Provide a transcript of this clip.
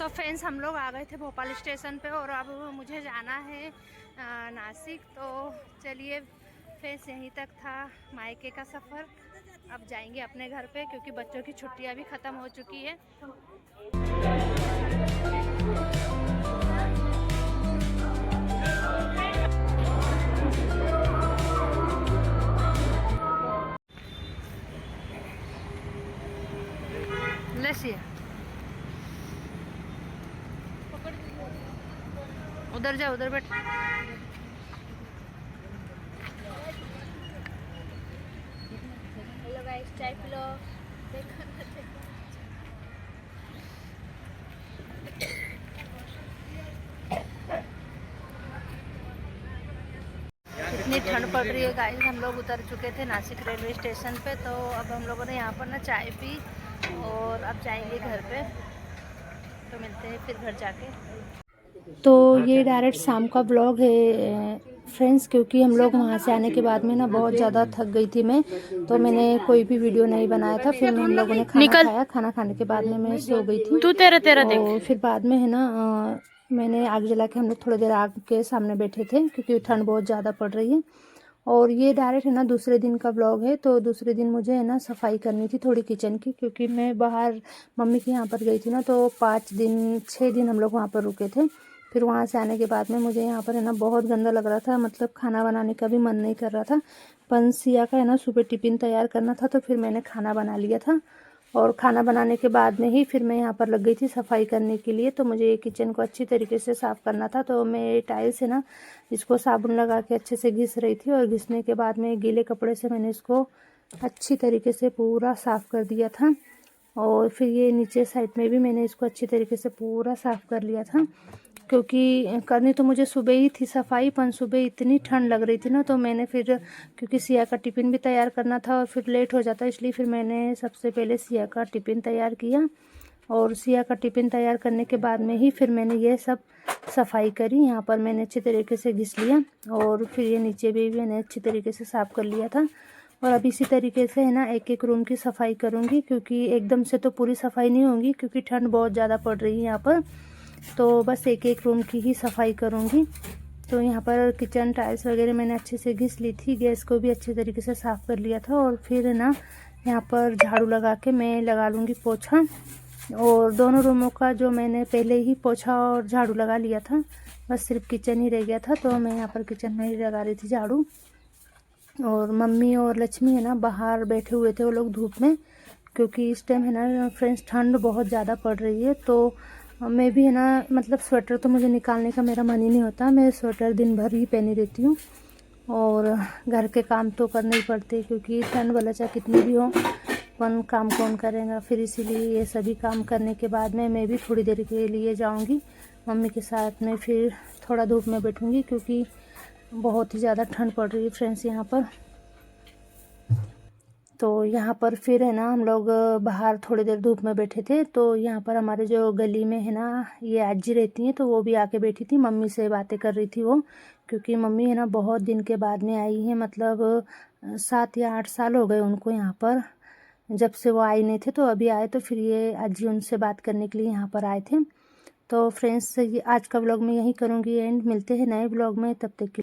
तो फ्रेंड्स हम लोग आ गए थे भोपाल स्टेशन पे और अब मुझे जाना है नासिक। तो चलिए फ्रेंड्स, यहीं तक था मायके का सफ़र। अब जाएंगे अपने घर पे क्योंकि बच्चों की छुट्टियां भी ख़त्म हो चुकी है। लेसिए उधर जाओ, उधर बैठ। हेलो गाइस, चाय पी लो। इतनी ठंड पड़ रही है गाइस। हम लोग उतर चुके थे नासिक रेलवे स्टेशन पे। तो अब हम लोगों ने यहाँ पर ना चाय पी और अब जाएंगे घर पे। तो मिलते हैं फिर घर जाके। तो ये डायरेक्ट शाम का ब्लॉग है फ्रेंड्स, क्योंकि हम लोग वहाँ से आने के बाद में ना बहुत ज़्यादा थक गई थी मैं। तो मैंने कोई भी वीडियो नहीं बनाया था। फिर हम लोगों ने खाना खाया, खाना खाने के बाद में मैं सो गई थी। तू तेरा और फिर बाद में है ना मैंने आग जला के, हम लोग थोड़ी देर आग के सामने बैठे थे क्योंकि ठंड बहुत ज़्यादा पड़ रही है। और ये डायरेक्ट है ना दूसरे दिन का ब्लॉग है। तो दूसरे दिन मुझे है ना सफाई करनी थी थोड़ी किचन की, क्योंकि मैं बाहर मम्मी के यहाँ पर गई थी ना। तो 6 दिन हम लोग वहाँ पर रुके थे। फिर वहाँ से आने के बाद में मुझे यहाँ पर है ना बहुत गंदा लग रहा था, मतलब खाना बनाने का भी मन नहीं कर रहा था। पंसिया का है ना सुबह टिफ़िन तैयार करना था, तो फिर मैंने खाना बना लिया था। और खाना बनाने के बाद में ही फिर मैं यहाँ पर लग गई थी सफाई करने के लिए। तो मुझे किचन को अच्छी तरीके से साफ़ करना था। तो मैं टाइल्स है ना इसको साबुन लगा के अच्छे से घिस रही थी, और घिसने के बाद में गीले कपड़े से मैंने इसको अच्छी तरीके से पूरा साफ़ कर दिया था। और फिर ये नीचे साइड में भी मैंने इसको अच्छी तरीके से पूरा साफ़ कर लिया था, क्योंकि करनी तो मुझे सुबह ही थी सफाई, पर सुबह इतनी ठंड लग रही थी ना। तो मैंने फिर, क्योंकि सिया का टिफ़िन भी तैयार करना था और फिर लेट हो जाता, इसलिए फिर मैंने सबसे पहले सिया का टिफ़िन तैयार किया। और सिया का टिफ़िन तैयार करने के बाद में ही फिर मैंने ये सब सफाई करी। यहाँ पर मैंने अच्छे तरीके से घिस लिया, और फिर ये नीचे भी मैंने अच्छी तरीके से साफ़ कर लिया था। और अब इसी तरीके से है ना एक एक रूम की सफाई करूँगी, क्योंकि एकदम से तो पूरी सफाई नहीं होगी क्योंकि ठंड बहुत ज़्यादा पड़ रही है यहाँ पर। तो बस एक एक रूम की ही सफाई करूँगी। तो यहाँ पर किचन टाइल्स वगैरह मैंने अच्छे से घिस ली थी, गैस को भी अच्छे तरीके से साफ़ कर लिया था। और फिर ना यहाँ पर झाड़ू लगा के मैं लगा लूँगी पोछा। और दोनों रूमों का जो मैंने पहले ही पोछा और झाड़ू लगा लिया था, बस सिर्फ किचन ही रह गया था। तो मैं यहाँ पर किचन में ही लगा रही थी झाड़ू। और मम्मी और लक्ष्मी है ना बाहर बैठे हुए थे वो लोग धूप में, क्योंकि इस टाइम है ना फ्रेंड्स ठंड बहुत ज़्यादा पड़ रही है। तो मैं भी है ना, मतलब स्वेटर तो मुझे निकालने का मेरा मन ही नहीं होता, मैं स्वेटर दिन भर ही पहनी रहती हूँ। और घर के काम तो करने ही पड़ते, क्योंकि ठंड वाला चाहे कितनी भी हो, अपन काम कौन करेगा। फिर इसीलिए ये सभी काम करने के बाद में मैं भी थोड़ी देर के लिए जाऊँगी मम्मी के साथ में, फिर थोड़ा धूप में बैठूँगी, क्योंकि बहुत ही ज़्यादा ठंड पड़ रही है फ्रेंड्स यहाँ पर। तो यहाँ पर फिर है ना हम लोग बाहर थोड़ी देर धूप में बैठे थे। तो यहाँ पर हमारे जो गली में है ना ये आजी रहती हैं, तो वो भी आके बैठी थी, मम्मी से बातें कर रही थी वो, क्योंकि मम्मी है ना बहुत दिन के बाद में आई है, मतलब 7 या 8 साल हो गए उनको यहाँ पर, जब से वो आए नहीं थे। तो अभी आए, तो फिर ये आजी उनसे बात करने के लिए यहाँ पर आए थे। तो फ्रेंड्स, ये आज का ब्लॉग मैं यहीं करूँगी एंड, मिलते हैं नए ब्लॉग में, तब तक के